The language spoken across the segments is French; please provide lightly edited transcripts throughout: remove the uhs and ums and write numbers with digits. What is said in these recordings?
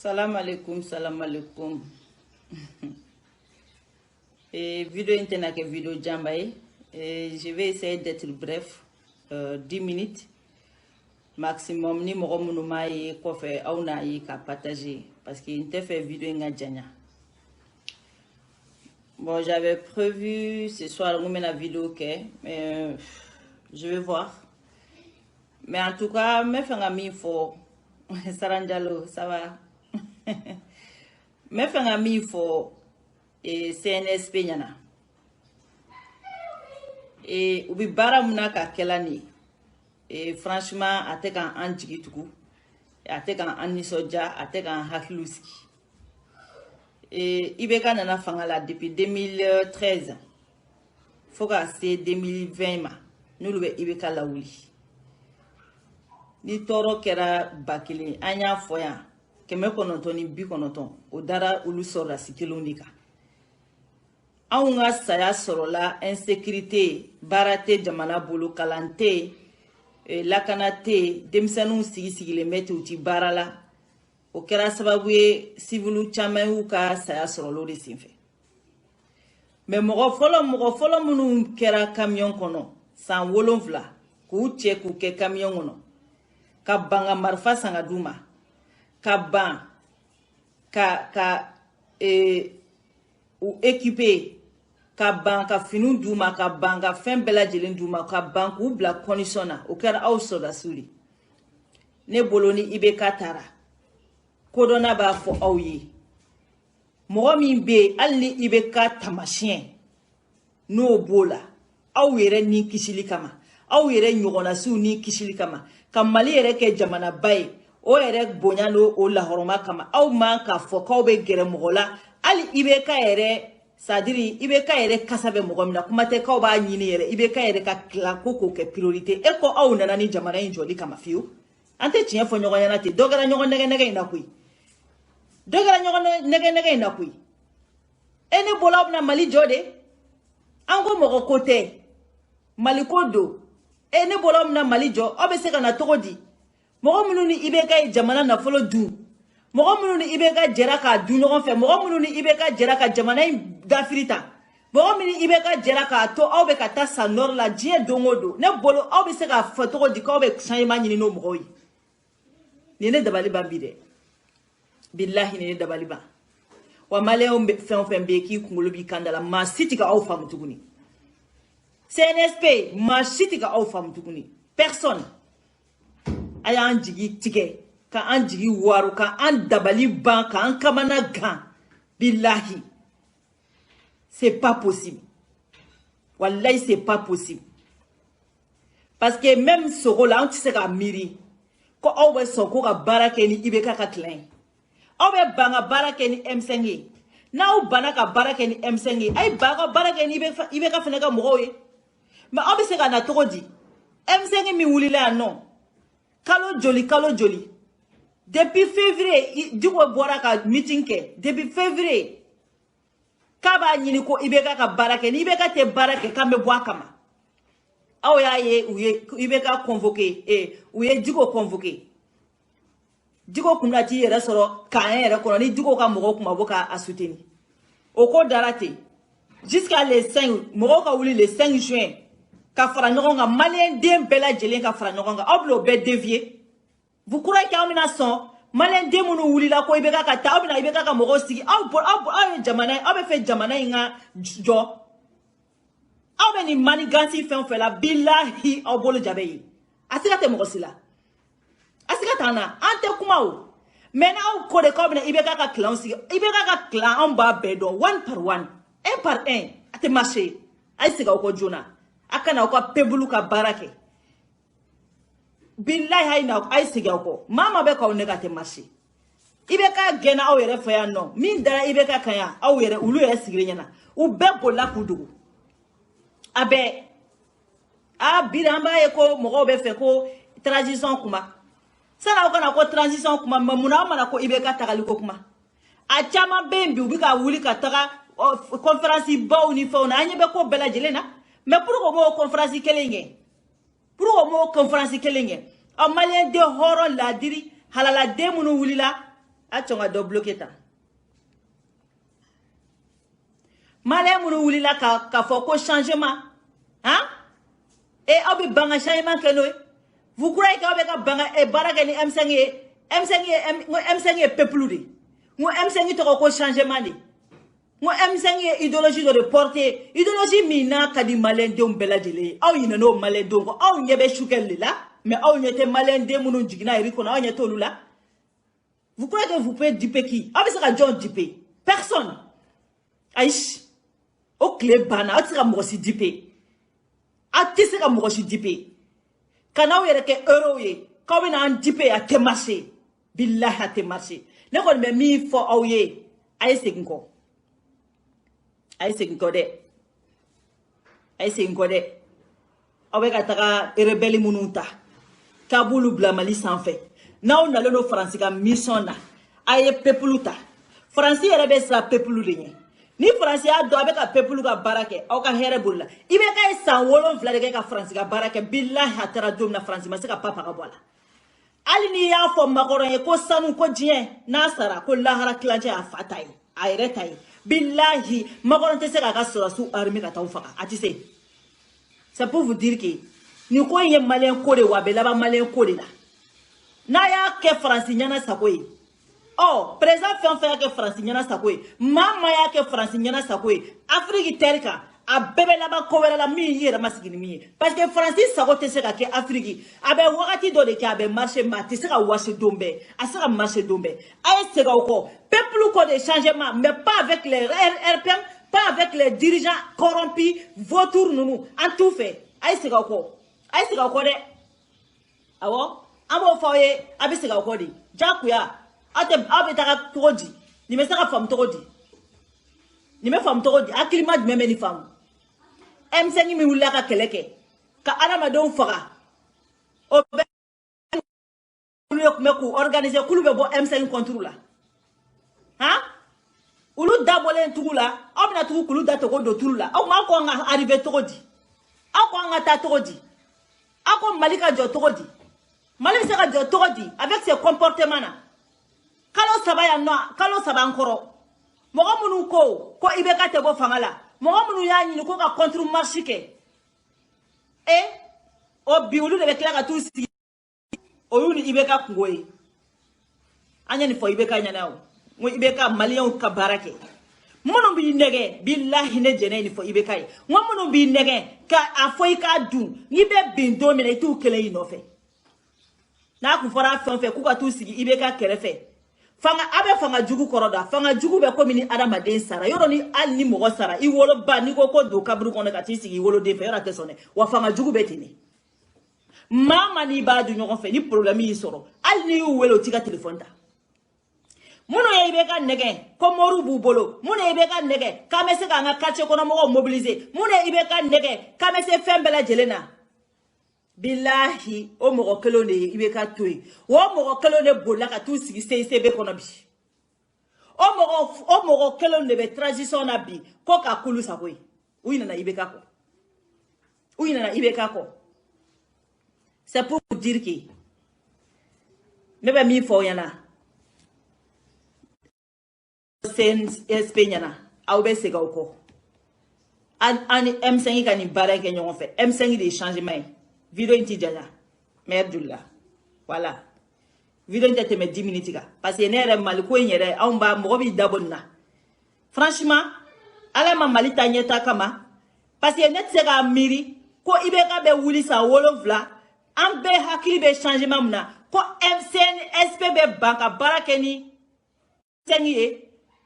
Salam alaikum, salam alaikum. Et vidéo internet que vidéo jambaye. Je vais essayer d'être bref, 10 minutes maximum. Ni mo monuma yi ko fe awna yi ka partager parce qu'il t'a fait vidéo ngadjanya. Bon, j'avais prévu ce soir de la vidéo mais je vais voir. Mais en tout cas, me fait un ami fort. Saranjalo, ça va. Me fait un ami fort et CNSP nyana. Et ubi bara muna ka kelani. Et franchement, ate kan anjigi tuku. Ate kan anisoja, ate kan hakiluski. Et Ibeka nana fangala depuis 2013. Foka c'est 2020 ma. Nous le Ibeka la wuli. Ni toro kera bakili anya foya. Keme konoton ni bi konoton. Odara ulu sora sikilunika. Aunga saya sorola insécurité barate jamana bolo kalante lakanate demsanu sigi le mete uti barala o kera sababu ye civilu chaman ka saya sorolo de sinfe mais mogo folo munu kera camion kono san wolonvla ku che ku ke camion kono ka banga marfa sanga duma ka ban ka ou équipé ka ban ka finu duma ka ban ka fen bela jelen duma ka ban ku bla conditionna o kera aw soda suri ne boloni Ibeka tara kodona ba fo aw yi mo mi be alni Ibeka tamasien no bola aw yere ni kisili kama aw yere nyogona su ni kisili kama kamali yere ke jamana bay o yere bonyano o la horoma kama aw man ka fo ka be gere mogola ali Ibeka yere sadiri Ibeka yere kasabe mogomina kumate ka ba nyini yere Ibeka yere ka koko ke priorité e ko aw nana ni jamana injoli kama fiu ante tinya fo nyogo yana te dogara nyogo nege ina kui dogara nyogo nege ina kui ene bola na mali jode ango mogo kote mali kodo ene bola na mali jo obese kana togodi mogo munu ni Ibeka e jamana na folo du mogo munu ni Ibeka jera ka du nyogon fe mogo munu ni Ibeka jera ka jamana gafirita mogo munu ni Ibeka jera ka to aw be ka ta sanor la die dongodo ne bolo aw be se ka foto di ko be changement ni no mogo yi ni ne dabali ba bide billahi ni ne dabali ba wa maleo fen be ki kungulu bi kandala ma siti ka aw fam tuguni CNSP ma siti ka aw fam tuguni personne aya anjigi tike ka anjigi waru ka an dabali ban ka an kamana gan billahi c'est pas possible wallahi c'est pas possible parce que même ce rôle là on tisse ka miri ko awe so ko ka barake ni Ibeka ka klein awe banga barake ni M5 na o banaka barake ni M5 ay baga barake ni Ibeka feneka moye mais awe se ka na togodi M5 mi wulila non kalo joli depuis février diko bora ka meeting ke depuis février kaba nyini ko Ibeka ka barake ni Ibeka te barake kambe bwa kama aw ya ye Ibeka convoqué uye diko convoqué diko kunati yere soro ka yere kono ni diko ka mogo kuma boka a soutenir o ko darate jusqu'à les 5 mogo ka wuli le 5 juin ka fara nyogonga malien dem bela jelen ka fara nyogonga oblo be dévier. Vous croyez qu'il y a une nation malin demonu wuli la ko Ibeka ka ta obina Ibeka ka mogo sigi aw jamana aw be fe jamana inga jo aw be ni manigansi fe la billahi aw bolo jabe yi asika te mogo sila asika tana ante kuma o mena aw ko de ko obina Ibeka ka clan sigi Ibeka ka clan on ba bedo one par one un par un ate marché ay siga ko jona akana ko pebulu ka barake billahi hayna ay siga ko mama be ko negate marché Ibeka gena aw yere fa no min dara Ibeka kanya aw yere ulu yere sigire nyana u be bola kudugu abe a biramba e ko mogo be fe ko transition kuma sana ko na ko transition kuma mamuna mana ko Ibeka tagali ko kuma a chama bembi ubika wuli ka taga conférence ba uni fa na anye be ko bela jelena mais pour ko mo conférence kelenge pour mo conférence kelenge o malien de horo la diri halala de munu wulila a chonga do bloqué ta malais munu wulila ka foko changement hein et obi banga changement que nous vous croyez que obi ka banga e baraka ni M5 peuple de mo M5 to ko changement de mo M5 idéologie de porter idéologie mina ka di malin de mbela jele aw yina no malin de ko aw nyebe shukel la mais aw nyete malin de munu jigina iri ko na aw nyeto lula. Vous croyez que vous pouvez duper qui? Ah, mais ça va John duper. Personne. Aïch. Au clé bana, tu seras moisi duper. Ah, tu seras moisi duper. Quand on est que euro ye, quand on a duper à te marcher, billah à te marcher. Ne qu'on me mis for aouye. Aïe c'est quoi? Aïe c'est quoi de? Aïe c'est quoi de? Avec atara rebelle mununta. Kaboulou blamali sans fait. Na on a le français comme mission na aye pepuluta français rebe sa pepulu de ni français a do avec a pepulu ka barake au ka here bulla ibe ka sa wolon vla de ka français ka barake billahi atara dom na français ma se ka papa ka bola ali ni ya fo makoron e ko sanu ko dien nasara ko lahara klanje a fatai ayre tai billahi makoron te se ka sura su armi ka taw faka atise c'est pour vous dire que ni ko yé malien ko de wa be la ba malien ko de la Naya ke franciniana sakwe. Oh, présent fait que franciniana sakwe. Mama ya ke franciniana sakwe. Afrique terka. A bébé là-bas couvert la mi yera masigini mi. Parce que Francis sakote se ka ke Afrique. Abe wakati do de ke abe marché mat. Se ka washe dombe. A se ka marché dombe. Aye se ka oko. Peuple ko de changement. Mais pas avec les RPM. Pas avec les dirigeants corrompus. Vautour nounou. En tout fait. Aye se ka oko. Aye se ka oko de. Awo. Amo foye abisi ga okodi jakuya ate abetaka togodi ni mesaka fam togodi ni me fam togodi akilima di meme ni fam M5 mi wula ka keleke ka adama don faga o be ku organiser kulube bo M5 contrôle ha ulu dabole ntugula obna tugu kulu da to do turula o ma ko nga arriver togodi ako nga ta togodi ako malika jo togodi Mali se ka jɔ togodi avec ses comportements na kalo saba ya no kalo saba nkoro mogo munu ko ibe ka te bo fangala mogo munu ya nyini ko ka contre marché ke o biulu de be kila ka tu si o yuni ibe ka ngoyi anya ni fo ibe ka nyana o mo ibe ka malien ka barake munu bi nege billahi ne jene ni fo ibe kai mo munu bi nege ka afoi ka du ni be bindo mi na tu kele inofe na ku fora fenfe ku ka tu sigi ibe ka kerefe fanga abe fanga jugu koroda fanga jugu be komini adama den sara yoro ni al ni mogo sara I wolo ba ni ko do kabru kono ka ti sigi wolo de fe yora te sone wa fanga jugu be tini mama ni ba du nyogon fe ni problème yi soro al ni welo tika telephone ta muno ye ibe ka nege ko moru bu bolo muno ye ibe ka nege ka mese ka nga quartier kono mogo mobiliser muno ye ibe ka nege ka mese fembela jelena billahi o mogo kelone ibe ka toy wo mogo kelone bola ka tu sigi CICB kono bi o mogo kelone be transition na bi ko ka kulu sakoy uyina na ibe ka ko c'est pour vous dire que nebe mi fo yana sen Espagnana au be se ga ko an M5 ka ni bara ke nyon fait M5 de changement vidéo inti jaja merdula voilà vidéo inti te me 10 minutes ka parce que nere mal ko nyere on ba mo bi dabonna franchement ala ma malita nyeta kama parce que net se ga miri ko ibe ka be wuli sa wolovla an be hakili be changement mna ko SPB banka barakeni tengi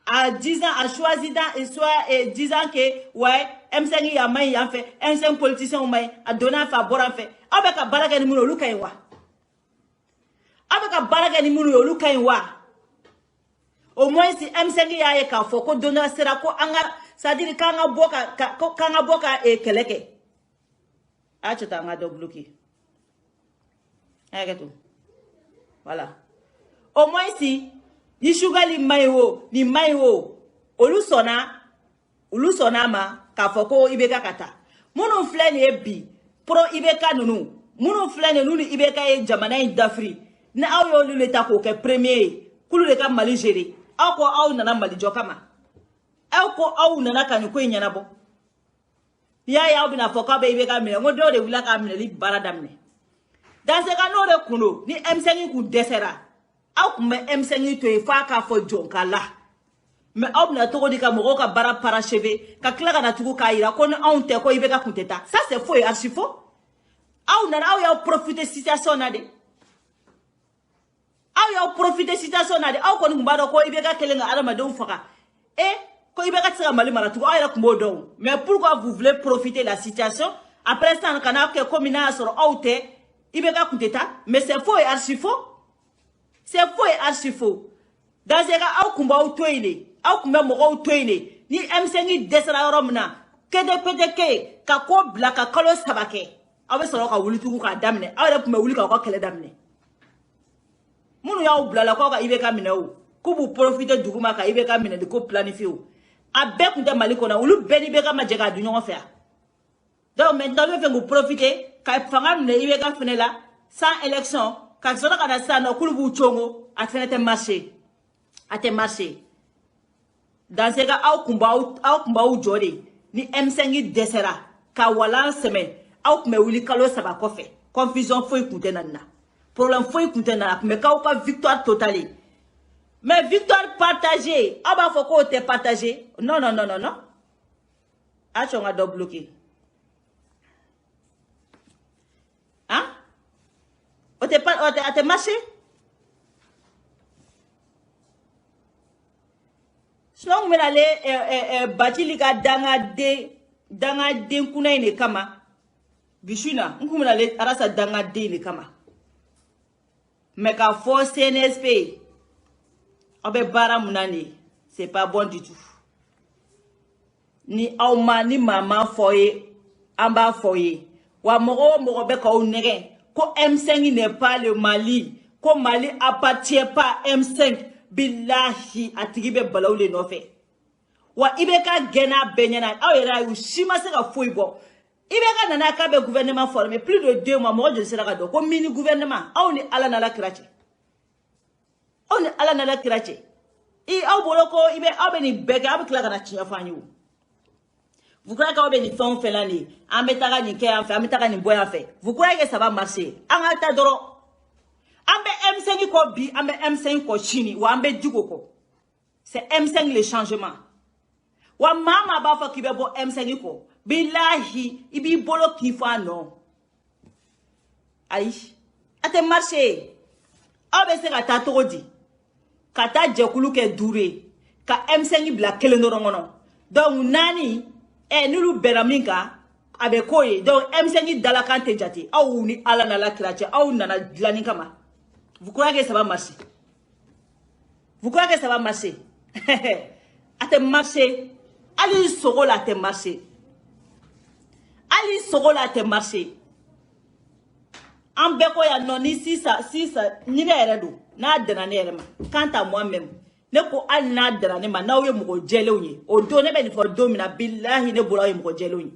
à 10 ans à choisir dans et soit 10 ans que ouais M5 ya mai ya fait M5 politicien mai a donné à favor en fait avec a baraka ni muno lukai wa avec a baraka ni muno lukai wa au moins si M5 ya ka fo ko donner sera ko anga ça dire kanga boka e keleke a chota nga do bloquer tout voilà au moins si ni sugali maiwo ni maiwo olusona ma ka foko ibeka kata munu flene ebi pro ibeka nunu munu flene nunu ibeka e jamana d'Afrique na ayo lule ta ko ke premier kulu de ka Mali gérer aw ko aw nana Mali jɔ kama aw ko aw nana ka nin ko in ɲɛnabɔ y'a bɛna fɔ k'a bɛ IBK minɛ ngo dɔw de wulila k'a minɛli baara daminɛ dans ce cas n'o de kun don ni M5 kun dɛsɛra aw kun bɛ M5 to yen f'a k'a fɔ jɔn ka la mais aw bɛna cogo di ka mɔgɔw ka baara parachever ka tila ka na tugu k'a yira ko ni anw tɛ ko IBK kun tɛ taa ça c'est faux et archi faux aw nana aw y'aw profiter situation na de aw y'aw profiter situation na de aw kɔni kun b'a dɔn ko IBK kelen ka adamadenw faga ko IBK tɛ se ka Mali mara tugun aw yɛrɛ kun b'o dɔn mais pourquoi vous voulez profiter la situation après ça ka n'a kɛ komi n'a y'a sɔrɔ aw tɛ IBK kun tɛ taa mais c'est faux et archi faux c'est faux et archi faux dans ce cas aw kun b'aw to yen de aw kun bɛ mɔgɔw to yen de ni M5 dɛsɛra yɔrɔ min na KDPDK ka ko bila ka kalo 3 kɛ aw bɛ sɔrɔ ka wuli tugun k'a daminɛ aw yɛrɛ kun bɛ wuli k'aw ka kɛlɛ daminɛ minnu y'aw bilala k'aw ka IBK minɛ o k'u b'u profiter duguma ka IBK minɛ de ko planifié o a bɛɛ kun tɛ Mali kɔnɔ olu bɛɛ ni IBK ma jɛ k'a dun ɲɔgɔn fɛ yan donc maintenant olu bɛ fɛ k'u profiter ka fanga minɛ IBK fɛnɛ la sans élection ka sɔrɔ ka na sisan nɔ k'olu b'u congo a fɛnɛ tɛ marché a tɛ marché dans ce cas aw kun b'aw jɔ de ni M5 dɛsɛra ka walan sɛmɛ aw kun bɛ wuli kalo 3 kɔfɛ confusion foyi kun tɛ na nin na problème foyi kun tɛ na a kun bɛ k'aw ka victoire totale mais victoire partagée aw b'a fɔ k'o tɛ partagé non non non non non a sɔn ka dɔ bloqué hein o tɛ marché sinon kun bɛna ale Bacili ka dangaden kunna in de kama bisu na n kun bɛna ale Arasa dangaden de kama mais k'a fɔ CNSP aw bɛ baara mun na de c'est pas bon du tout ni aw ma ni maa ma fɔ ye an b'a fɔ ye wa mɔgɔ o mɔgɔ bɛ k'aw nɛgɛn ko M5 n'est pas le Mali ko Mali appartient pas M5 billahi a tigi bɛ balawu le nɔfɛ wa IBK gɛnna bɛɛ ɲɛna aw yɛrɛ y'u si ma se ka foyi bɔ IBK nana k'a bɛ gouvernement former plus de 2 mois mɔgɔ joli sera ka dɔn ko mini gouvernement aw ni Ala n'Ala kira cɛ aw ni Ala n'Ala kira cɛ aw bolo ko aw bɛ nin bɛɛ kɛ aw bɛ tila ka na tiɲɛ fɔ an ye o vous croyez qu'aw bɛ nin fɛn o fɛn la nin an bɛ taga nin kɛ yan fɛ an bɛ taga nin bɔ yan fɛ vous croyez que ça va marcher an ka taa dɔrɔn an bɛ M5 kɔ bi an bɛ M5 kɔ sini wa an bɛ Diko kɔ c'est M5 le changement wa maa b'a fɔ k'i bɛ bɔ M5 kɔ billahi i b'i bolo k'i fɔ a nɔ ayi a tɛ marcher aw bɛ se ka taa cogo di ka taa jɛkulu kɛ 5 ye ka M5 bila 1 dɔrɔn kɔnɔ donc 4 n'olu bɛnna min kan a bɛ k'o ye donc M5 dalakan tɛ jate aw ni Ala n'Ala kira cɛ aw nana dilanni kama vous croyez que ça va marcher vous croyez que ça va marcher a tɛ marcher ali sogo la a tɛ marcher ali sogo la a tɛ marcher an bɛɛ ko yan nɔ ni sisan ni ne yɛrɛ don n'a dana ne yɛrɛ ma quant à moi même ne ko hali n'a dana ne ma n'aw ye mɔgɔ jɛlenw ye o don ne bɛ nin fɔ don min na billahi ne bolo aw ye mɔgɔ jɛlenw ye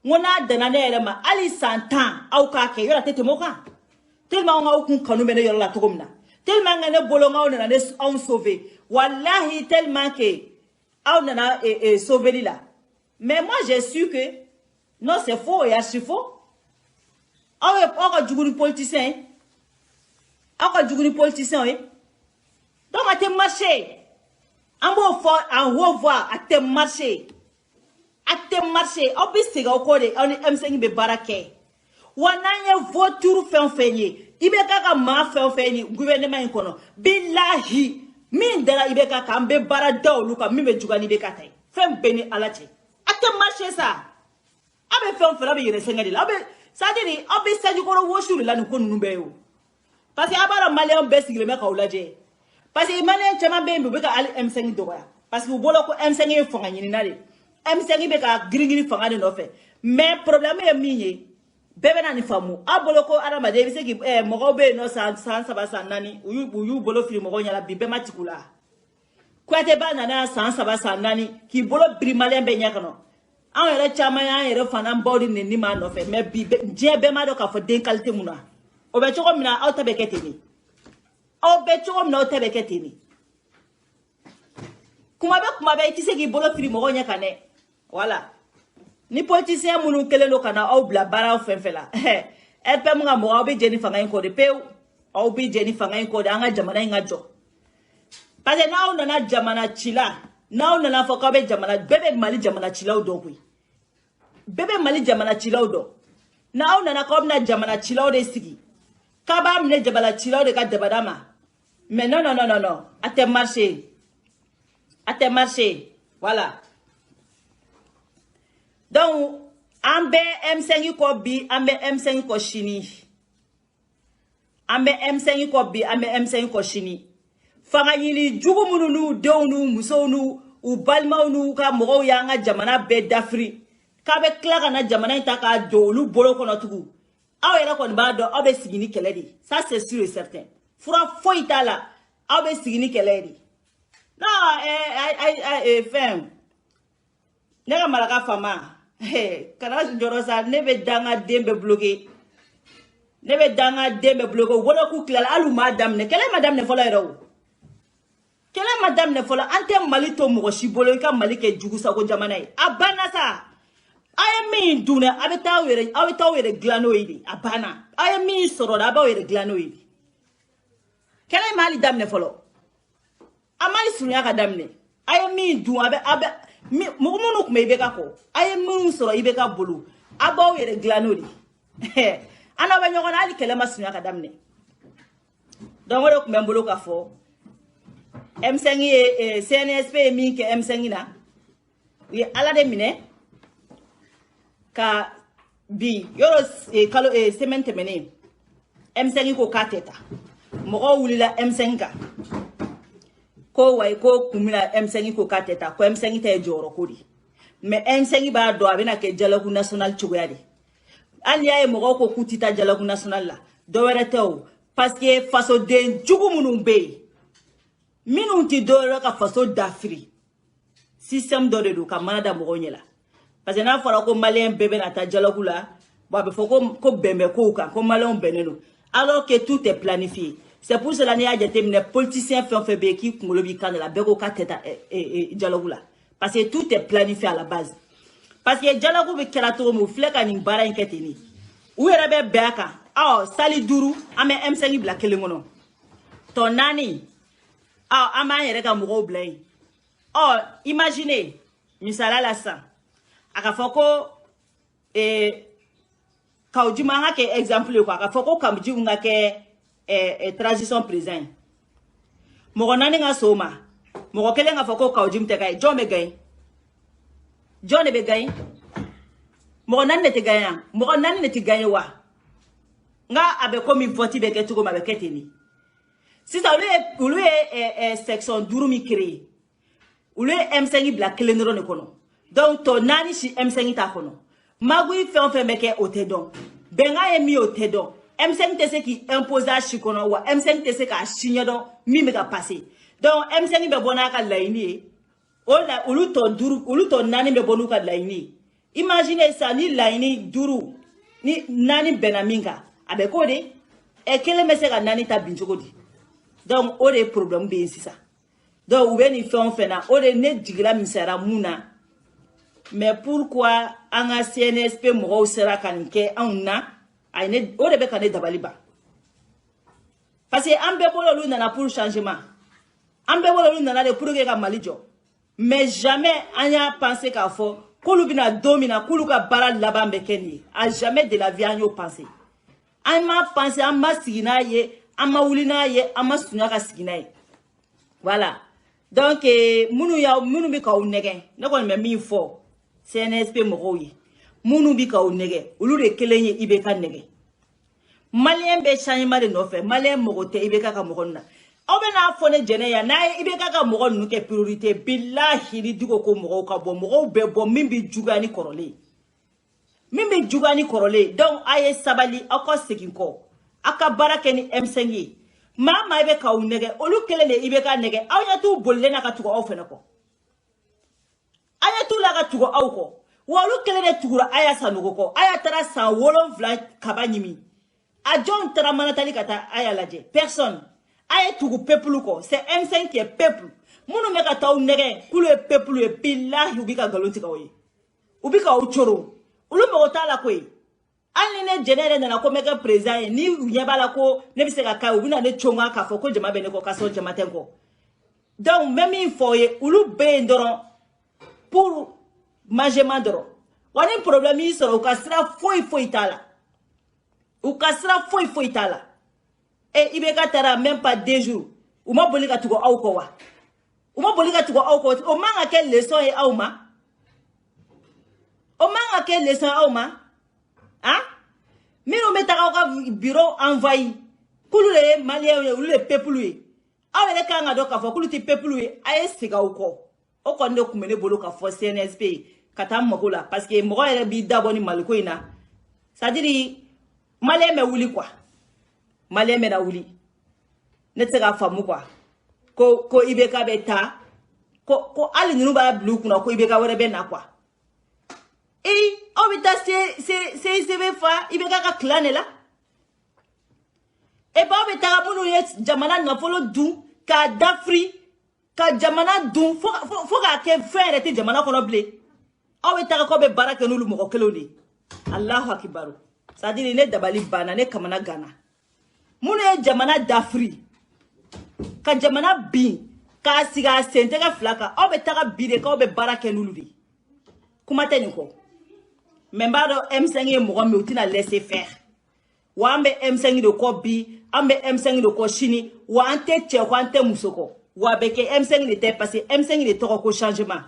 n ko n'a dana ne yɛrɛ ma hali san 10 aw k'a kɛ yɔrɔ tɛ tɛmɛ o kan tellement aw kun kanu bɛ ne yɔrɔ la cogo min na tellement que ne bolo aw nana ne anw sauver wallahi tellement que aw nana sauver la mais moi j'ai su que non c'est faux et archi faux aw ka jugu ni politicien ye donc a tɛ marcher an b'o fɔ en haut voix a tɛ marcher aw bɛ segin aw kɔ de aw ni M5 bɛ baara kɛ wa n'an ye voiture fɛn o fɛn ye IBK ka maa fɛn o fɛn ye gouvernement in kɔnɔ billahi min dara IBK kan an bɛ baara da olu kan min bɛ juguya ni IBK ta ye fɛn bɛɛ ni Ala cɛ a tɛ marcher sa aw bɛ fɛn o fɛn aw bɛ yɛrɛ sɛgɛn de la c'est-à-dire aw bɛ sanji kɔrɔ wɔsiw de la nin ko ninnu bɛɛ ye o parce que aw b'a dɔn maliyɛnw bɛɛ sigilen bɛ k'aw lajɛ parce que maliyɛn caman bɛ yen bi u bɛ ka hali M5 dɔgɔya parce que u bolo ko M5 ye fanga ɲinina de M5 bɛ ka girin fanga de nɔfɛ mais problème ye min ye bɛɛ bɛ na nin faamu aw bolo ko adamaden i bɛ se k'i mɔgɔw bɛ yen nɔ san 3 san 4 u y'u bolo fili mɔgɔw ɲɛna bi bɛɛ ma tigi u la Kuyateba nana san 3 san 4 k'i bolo biri maliyɛn bɛɛ ɲɛ kɔnɔ anw yɛrɛ caman y'an yɛrɛ fana baw de nɛni ma nɔfɛ mais bi diɲɛ bɛɛ ma dɔn k'a fɔ den qualité mun na o bɛ cogo min na aw ta bɛ kɛ ten de Aw be cogo min na aw tɛ bɛ kɛ ten de. Kuma bɛ i tɛ se k'i bolo fili mɔgɔw ɲɛ kan dɛ. Voilà. Ni politicien minnu kelen do ka na aw bila baara fɛn fɛn la. LPM ka mɔgɔ aw bɛ jɛ ni fanga in kɔ de pewu. Aw bɛ jɛ ni fanga in kɔ de an ka jamana in ka jɔ. Parce que n'aw nana jamana ci la, n'aw nana fɔ k'aw bɛ jamana, bɛɛ bɛ Mali jamana cilaw dɔn koyi. Bɛɛ bɛ Mali jamana cilaw dɔn. N'aw nana k'aw bɛna jamana cilaw de sigi, k'a b'a minɛ jamana cilaw de ka dabada ma. Mais non, non, non, non, non. A tɛ marché. A tɛ marché. Voilà. Donc, an bɛ M5 kɔ bi, an bɛ M5 kɔ sini. An bɛ M5 kɔ bi, an bɛ M5 kɔ sini. Fanga ɲini jugu minnu n'u denw n'u musow n'u u balimaw n'u ka mɔgɔw y'an ka jamana bɛɛ dafiri. K'a bɛ tila ka na jamana in ta k'a don olu bolo kɔnɔ tugun. Aw yɛrɛ kɔni b'a dɔn aw bɛ sigi ni kɛlɛ de. Ça c'est sûr et certain. Fura foyi t'a la. Aw bɛ sigi ni kɛlɛ de. Non, fɛn. Ne ka maraka fama. Kana jɔrɔ sa ne bɛ danga den bɛ bloqué. Ne bɛ danga den bɛ bloqué. U bolo k'u tilala hali u m'a daminɛ. Kɛlɛ ma daminɛ fɔlɔ yɛrɛ o. Kɛlɛ ma daminɛ fɔlɔ. An tɛ Mali to mɔgɔ si bolo i ka Mali kɛ jugu sago jamana ye. A banna sa. A ye min dun dɛ a bɛ taa aw yɛrɛ dilan n'o ye de. A banna. A ye min sɔrɔ dɛ a b'aw yɛrɛ dilan n'o ye de. Kɛlɛ ma hali daminɛ fɔlɔ. A ma surunya ka daminɛ. A ye min dun a bɛ mɔgɔ minnu tun bɛ IBK kɔ. A ye minnu sɔrɔ IBK bolo. A b'aw yɛrɛ dilan n'o de. An n'aw bɛ ɲɔgɔn na hali kɛlɛ ma surunya ka daminɛ. Donc o de tun bɛ n bolo ka fɔ. M5 ye CNSP ye min kɛ M5 na. U ye Ala de minɛ. Ka bi yɔrɔ kalo semaine tɛmɛnen M5 ko k'a tɛ taa. Mɔgɔw wulila M5 kan. Ko wayi ko kun mina M5 ko k'a tɛ taa. Ko M5 ta ye jɔyɔrɔ ko de. Mais M5 b'a dɔn a bɛna kɛ dialogue national cogoya de. Hali n'i y'a ye mɔgɔw ko k'u tɛ taa dialogue national la. Dɔwɛrɛ tɛ o. Parce que fasoden jugu minnu bɛ yen. Minnu tɛ dɔwɛrɛ ka faso dafiri. Système dɔ de don ka mana da mɔgɔw ɲɛ la. Parce que n'a fɔra ko malien bɛɛ bɛna taa dialogue la, bon a bɛ fɔ ko bɛn bɛ kow kan, ko malien bɛnnen don. Alors que tout est planifié. C'est pour cela n'i y'a jateminɛ politicien fɛn o fɛn bɛ yen k'i kunkolo b'i kan de la, bɛɛ ko k'a tɛ taa dialogue la. Parce que tout est planifié à la base. Parce que dialogue bɛ kɛra cogo min u filɛ ka nin baara in kɛ ten de. U yɛrɛ bɛ bɛn a kan. Sali 5 an bɛ M5 bila kelen kɔnɔ. Tɔ 4 an b'an yɛrɛ ka mɔgɔw bila yen. Imaginez misaliya la sisan. A ka fɔ ko Kawujima an ka kɛ exemple ye quoi. A ka fɔ ko Kawujima ka kɛ transition président ye. Mɔgɔ 4 ka so ma. Mɔgɔ 1 ka fɔ ko Kawujima tɛ ka ye. Jɔn bɛ gagner? Jɔn de bɛ gagner? Mɔgɔ 4 de tɛ gagner. Mɔgɔ 4 de tɛ gagner wa? Nga a bɛ komi vote bɛ kɛ cogo min a bɛ kɛ ten de. Sisan olu ye section 5 min créé. Olu ye M5 bila kelen dɔrɔn de kɔnɔ. Donc tɔ 4 si M5 t'a kɔnɔ. Magui fɛn o fɛn bɛ kɛ o tɛ dɔn. Bɛnkan ye min o tɛ dɔn. M5 tɛ se k'i imposer a si kɔnɔ wa M5 tɛ se k'a si ɲɛdɔn min bɛ ka passer. Donc M5 bɛ bɔ n'a ka laɲini ye. O la olu tɔ 4 bɛ bɔ n'u ka laɲini ye. Imaginez ça ni laɲini 5 ni 4 bɛnna min kan a bɛ k'o de. Kelen bɛ se ka 4 ta bin cogo di. Donc o de problème bɛ yen sisan. Donc u bɛ nin fɛn o fɛn na o de ne jigila misɛnyara mun na. Mais pourquoi an ka CNSP mɔgɔw sera ka nin kɛ anw na o de bɛ ka ne dabali ban. Parce que an bɛɛ bolo olu nana pour changement. An bɛɛ bolo olu nana de pour que ka Mali jɔ. Mais jamais an y'a pensé k'a fɔ k'olu bɛna don min na k'olu ka baara laban bɛ kɛ nin ye. A jamais de la vie an y'o pensé. An m'a pensé an ma sigi n'a ye an ma wuli n'a ye an ma sunya ka sigi n'a ye. Voilà. Donc minnu bɛ k'aw nɛgɛn ne kɔni bɛ min fɔ CNSP mɔgɔw ye. Minnu bɛ k'aw nɛgɛn olu de kelen ye IBK nɛgɛn. Malien bɛ changement de nɔfɛ. Malien mɔgɔ tɛ IBK ka mɔgɔ na. Aw bɛ n'a fɔ ne jɛnɛ yan n'a ye IBK ka mɔgɔ ninnu kɛ priorité billahi ni dugo ko mɔgɔw ka bɔ mɔgɔw bɛ bɔ min bɛ juguya ni kɔrɔlen. Min bɛ juguya ni kɔrɔlen. Donc a ye sabali aw ka segin kɔ. Aw ka baara kɛ ni M5 ye. Maa bɛ k'aw nɛgɛn olu kelen de IBK nɛgɛn aw ɲɛ t'u bolilen na ka tugu aw fɛnɛ kɔ. Aw ɲɛ t'u la ka tugu aw kɔ. Wa olu kelen de tugura Aya Sanogo kɔ. Aya taara san 7 kaba ɲimi. A jɔn taara Manatali ka taa Aya lajɛ. Personne. Aye tout peuple ko. C'est M5 qui est peuple. Mounou meka taou nere. Kou le peuple e billahi ubika galonti ka oye. Ubika uchoro. Ulu mokota la kwe. Aline jenere na ko meka président ni nyeba la ko ne bise ka ka ubina ne chonga ka foko jama bene ko kaso jama tenko. Donc même il faut ulu be ndoron pour manger mandoro. Wani problème yi soro ka sira foi tala. Ou ka sira foi tala. Et ibeka tara même pas 2 jours. Ou ma boli ka tugo au ko wa. Ou ma boli ka tugo au ko. O manga quelle leçon e au ma? O manga quelle leçon au ma? Hein? Mino metaka ka bureau envahi. Kulu le malien ou le peuple lui. Awele ka nga do ka fo kulu ti peuple lui aye siga ou ko. O ko ndo kumene bolo ka fo CNSP kata makola parce que mo ere bi daboni maliko ina. Ça dit malien me wuli quoi. Malien me na wuli. Ne tsega famu quoi. Ko ibeka beta ko ali ninu ba blu kuna ko ibeka wore be na quoi. Et obita c'est fa ibeka ka clan là. Et ba obita munu yet jamana na folo du ka dafri ka jamana du fo ka ke frère te jamana kono blé. Obita ko be baraka nulu mo ko keloni. Allahu akbar. Ça dit ne dabali bana ne kamana gana. Munu ye jamana dafri. Ka jamana bi ka siga sente ka flaka obita ka bide ka be baraka nulu di. Kuma teni ko. Membaro M5 ye mogo me utina laisser faire. Wa ambe M5 de ko bi, ambe M5 de ko chini, wa ante che ko ante musoko. Wa beke M5 de te passé, M5 de toko ko changement.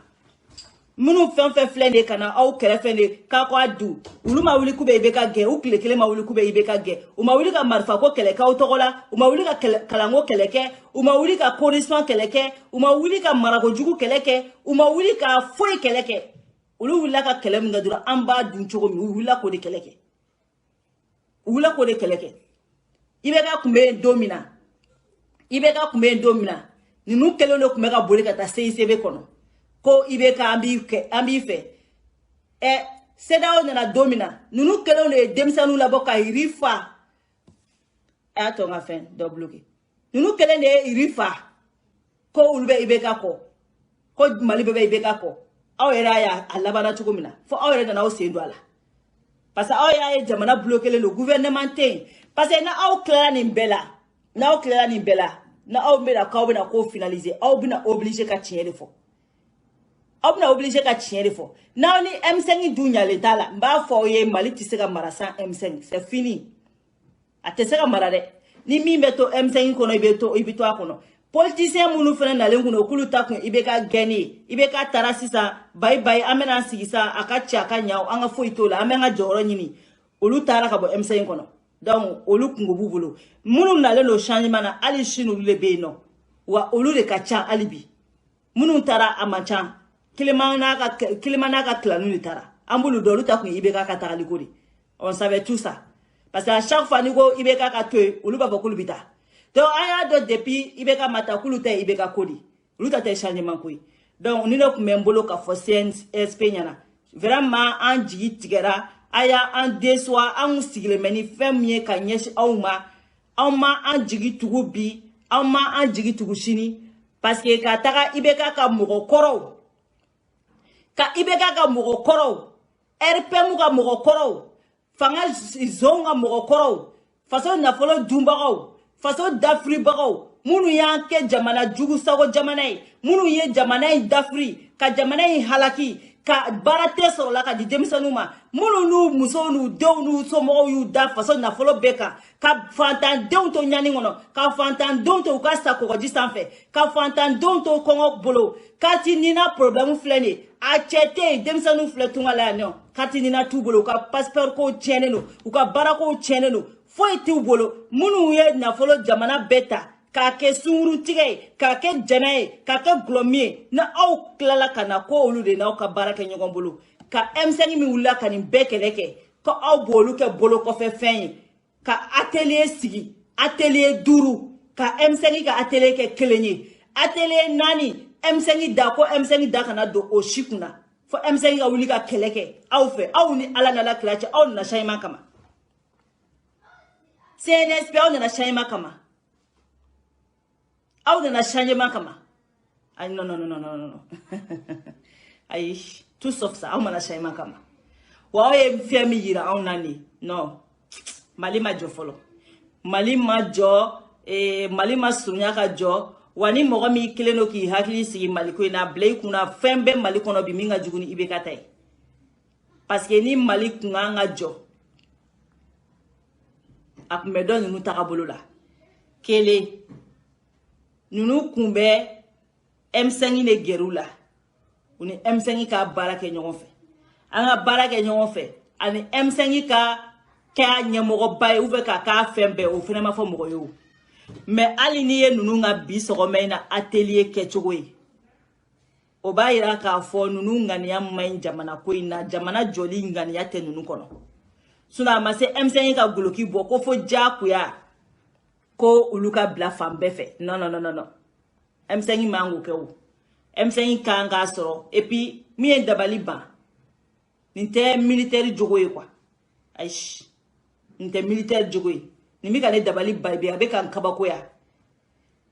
Munu fen flende kana au kere fende ka ko adu. Ulu ma wuli kube ibeka ge, u kile ma wuli kube ibeka ge. U ma wuli ka marfa ko keleka o togola, u ma wuli ka kalango keleke, u ma wuli ka correspond keleke, u ma wuli ka marago jugu keleke, u ma wuli ka foi keleke. Ulu wula ka kelem ngadura amba dun chogo mi wula ko de keleke. Wula ko de keleke. Ibeka kumbe domina. Ibeka kumbe domina. Ninu kelelo kumeka boli kata CICB kono. Ko ibeka ambi fe. Seda na domina. Ninu kelelo e demsanu la boka irifa. Atonga fen do bloqué. Ninu kelele irifa. Ko ulbe ibeka ko. Ko malibe ibeka ko. Aw era ya alabana tukumina fo aw era na o sendo ala parce que aw ya jamana bloquer le gouvernement ten parce que na aw clara ni bela na aw mera ka bina ko finaliser aw bina obligé ka tirer fo aw bina obligé ka tirer fo na ni M5 dunya le tala mba fo ye mali ti se ka marasa M5 c'est fini ateseka marade ni mi beto M5 kono ibeto akono politicien munu fana na lengu no kulu takun ibeka geni ibeka tarasisa bye amena sigisa akacha akanya anga foitola amenga joro nyini olu tara ka bo M5 kono donc olu kungo bubulo munu na le no changement na ali shinu le beno wa olu de kacha alibi munu tara amacha kilimana ka klanu ni tara ambulu dolu takun ibeka ka tara likodi on savait tout ça parce que à chaque fois ni go ibeka ka toe olu ba bokulu bita. Donc, aya do depuis ibeka matakulu te ibeka kodi. Luta te changement koi. Donc, ni no kumbolo ka fosen espanyana. Vraiment en jigi tigera aya en deswa en sigile meni femie ka nyeshi auma en jigi tugubi en jigi tugushini parce que ka taka ibeka ka mugo koro. Ka ibeka ka mugo koro. RP muga mugo koro. Fanga zonga mugo koro. Faso na folo dumbaro. Faso dafri bagaw munu yanke jamana jugu sago jamana munu ye jamana dafri ka jamana halaki ka barate so la ka di demsanuma munu nu muso nu dew nu so mo yu da faso na folo beka ka fantan dew to nyani ngono ka fantan don to ka sa ko di sanfe ka fantan don to kongo bolo ka tinina problème flene a chete demsanu fletunga la no ka tinina tu bolo ka passeport ko cheneno u ka barako cheneno foi ti bolo munu ye na folo jamana beta ka ke sunguru tige ka ke janae ka ke glomie na au klala kana ko olu de na ka baraka nyogon bolo ka M5 mi wula kanin bekeleke ko au bolu ke bolo ko fe fen ka atelier sigi atelier duru ka M5 ka atelier ke kelenye atelier nani M5 da ko M5 da kana do o shikuna fo M5 ga wuli ka keleke au fe au ni ala na la klache au na shayma kama CNSP on na shayma kama Aou nana changement kama. Ah non non non non non non. Aïe, tout sauf ça, aou nana changement kama. Wa oye mfiami yira aou nani. Non. Mali ma jo folo. Mali ma jo Mali ma sunya ka jo. Wani mogo mi kileno ki hakili sigi Mali ko ina blay kuna fembe Mali kono bi minga juguni ibeka tay. Parce que ni Mali kunga nga jo. Ak me don nous takabolo la. Kele nous kumbe M5 ne gerula. Uni M5 ka barake ñogon fe. Anga barake ñogon fe. Ani M5 ka ka ñemogo baye ouve ka fembe o fena ma fo mogo yo. Mais ali ni ye nunu nga bi sogome na atelier kechogo yi. O ba yira ka fo nunu ngania main jamana ko ina jamana joli ngania te nunu kono. Suna ma se M5 ka goloki bo ko fo jakuya ko uluka bla fambe fe. Non non non non non. M5 mango ke o. M5 ka nga soro et puis mi en dabali ba. Ninte militaire jogo yi kwa. Aish. Ninte militaire jogo yi. Ni mi ka ne dabali baibe abe kan kabako ya.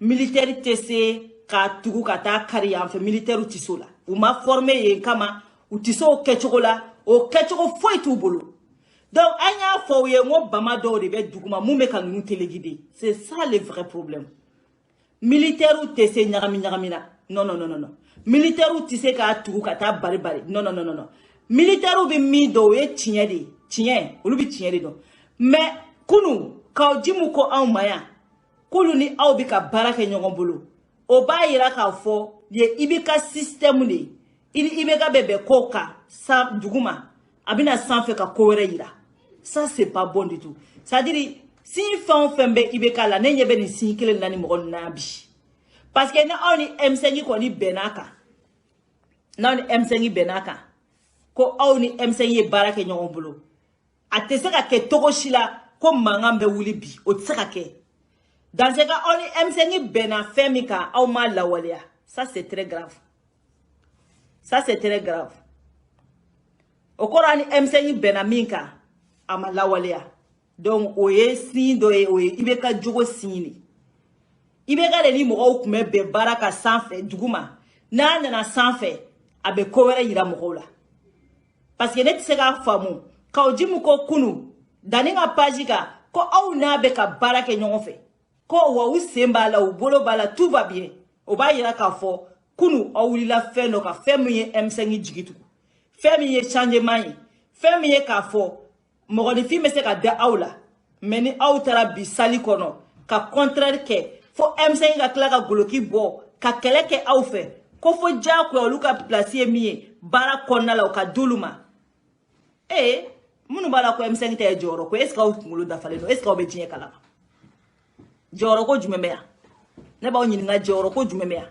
Militaire tese ka tugu ka ta kari en fait militaire utiso la. Ou ma formé ye kama utiso o kechoko la, o kechoko foi tu bolo. Donc anya fo ye ngo bama do de be duguma mu me kan nu telegide. C'est ça le vrai problème. Militaire utese nyagami nyagamina. Non non non non non. Militaire utise ka tugu ka ta bari bari. Non non non non non. Militaire bi mi do ye tinye de. Tinye, olu bi tinye de don. Mais kunu ka jimu ko an maya kulu ni aw bi ka barake ñogon bolo o ba yira ka fo ye ibika système ni ibeka bebe koka sa duguma abina sanfe ka kowere yira. Ça c'est pas bon du tout. Ça dit si fon fembe ibeka la ne nyebe ni sin kele nani mo nabi parce que na oni M5 ko ni benaka na oni M5 benaka ko oni M5 barake ñogon bolo atese ka ke togoshila comme mangambe wuli bi o tsakake dans ce cas on M5 bena femika au mal la walia. Ça c'est très grave. Ça c'est très grave. Au Coran M5 bena minka ama la walia. Donc oye si doye oye ibeka jogo sini. Ibeka de ni mo okume be baraka sanfe duguma. Na na sanfe abe kowere yira mo la. Parce que net sega famu ka ojimu ko kunu daninga pajika ko au na be ka barake ñogon fe ko wa usemba la u bolo bala tout va bien o ba yira ka fo kunu awuli la fe no ka fe mi M5 jigitu fe mi changement yi fe mi ka fo mo ni fi me se ka da aula meni autara bi sali kono ka contraire ke fo M5 ka kla ka goloki bo ka keleke au fe ko fo ja ko oluka placer mi bara konna la ka duluma munu bala ko M5 te joro ko est-ce que o ngulu da fale no est-ce que o be jinye kala joro ko jumemeya ne ba onyi nga joro ko jumemeya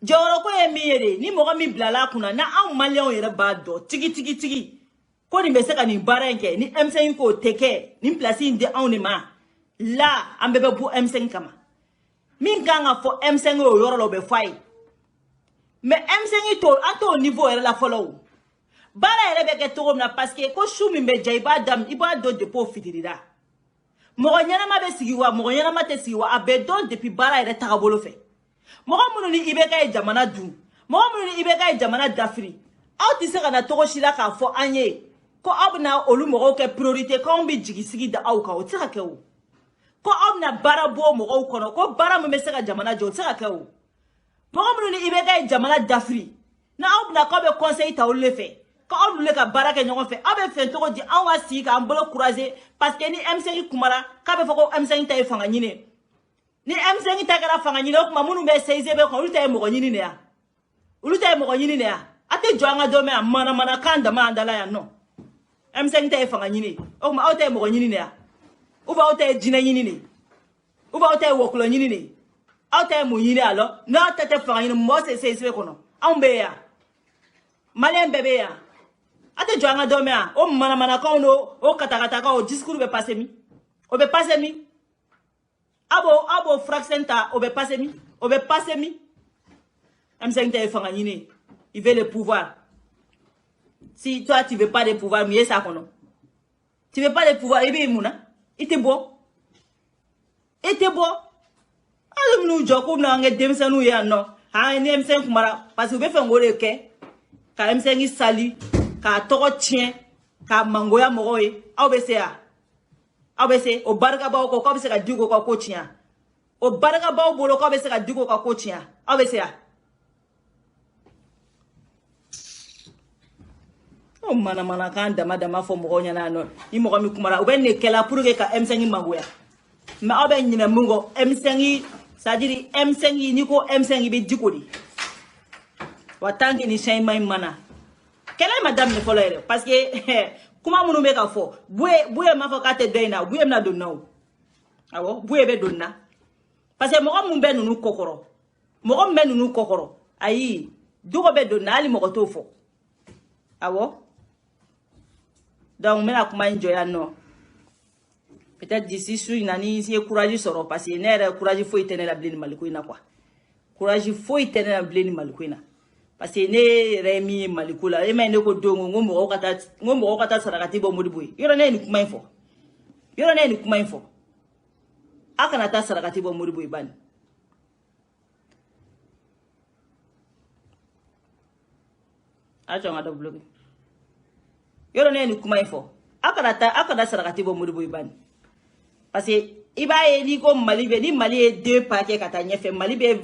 joro ko e miyere ni mo mi blala kuna na an malion yere ba do tigi ko ni be se ka ni barenke ni M5 ko teke ni place inde an ne ma la ambe be bu M5 kama min ganga fo M5 o yoro lo be fay mais M5 to ato niveau yere la follow bara yere be ke to na parce que ko shumi be jaiba dam iba do de po fitirida mo nyana ma be sigiwa mo nyana ma te sigiwa abe do depuis bara yere takabolo fe mo munu ni ibeka e jamana du mo munu ni ibeka e jamana d'Afrique aw ti se kana to shila ka fo anye ko abna olu mo ke priorité ko mbi jigi sigi da aw ka o tsaka ke o ko abna bara bo mo kono ko bara mo se ka jamana jo tsaka ke o mo munu ni ibeka e jamana d'Afrique na abna ko be conseil ta o le fe ko on le ka baraka ñogon fe abe fe to di an wa si ka ambolo croiser parce que ni M5 kumara ka be foko M5 tay fanga ñine ni M5 tay gara fanga ñine ko mamunu be seize be ko ulta mo ñini ne ya ulta mo ñini ne ya ate joanga do me mana kanda ma andala ya no M5 tay fanga ñine o ma auta mo ñini ne ya u ba auta jina ñini ne u ba auta woklo ñini ne auta mo ñini alo na tete fanga ñine mo seize ko no ambe ya malen bebe ya ate joanga domea o mana ka ono o katakata ka o discours be passer mi o be passer mi abo fraxenta o be passer mi M5 te fanga ñini il veut le pouvoir. Si toi tu veux pas de pouvoir mais ça kono tu veux pas de pouvoir ebe muna ite bo Alum nu jokum na nge demsenu ya no. Ha ni emsen kumara parce que be fe ngore ke. Ka emsen yi sali, ka toko tien, ka mangoya mogoye. Aw be se ya. Aw be se o barka ba ko be se ka digo ko tien. O barka ba o bolo ko be se ka digo ko tien. Aw be se ya. O mana kan dama fo mogo nya na no. Ni mogo mi kumara o be ne kela pour que ka emsen yi mangoya. Mais aw be nyina mungo emsen yi c'est-à-dire M5 ni ko M5 be dikodi watangi ni shay may mana kala madame ne folere parce que kuma munu be ka fo buye ma fo ka te doina buye na do naw awo buye be donna parce que mo mun be nunu kokoro mo be nunu kokoro ayi dugo be donna ali mo to fo awo donc mena kuma enjoy no. Peut-être d'ici sur une année, si courage sera passé, n'est courage faut éteindre la blé malikoina quoi. Courage faut éteindre la blé malikoina. Parce que né Rémi malikula, et maintenant que dongo ngomo kata sarakati bo mudibui. Yoro ne ni kuma info. Yoro ne ni kuma info. Akana ta sarakati bo mudibui ban. Acho ngada blogi. Yoro ne ni kuma info. Akana sarakati bo mudibui ban. Parce que iba ni ko Mali be ni Mali est 2 paquets kata nyefe Mali be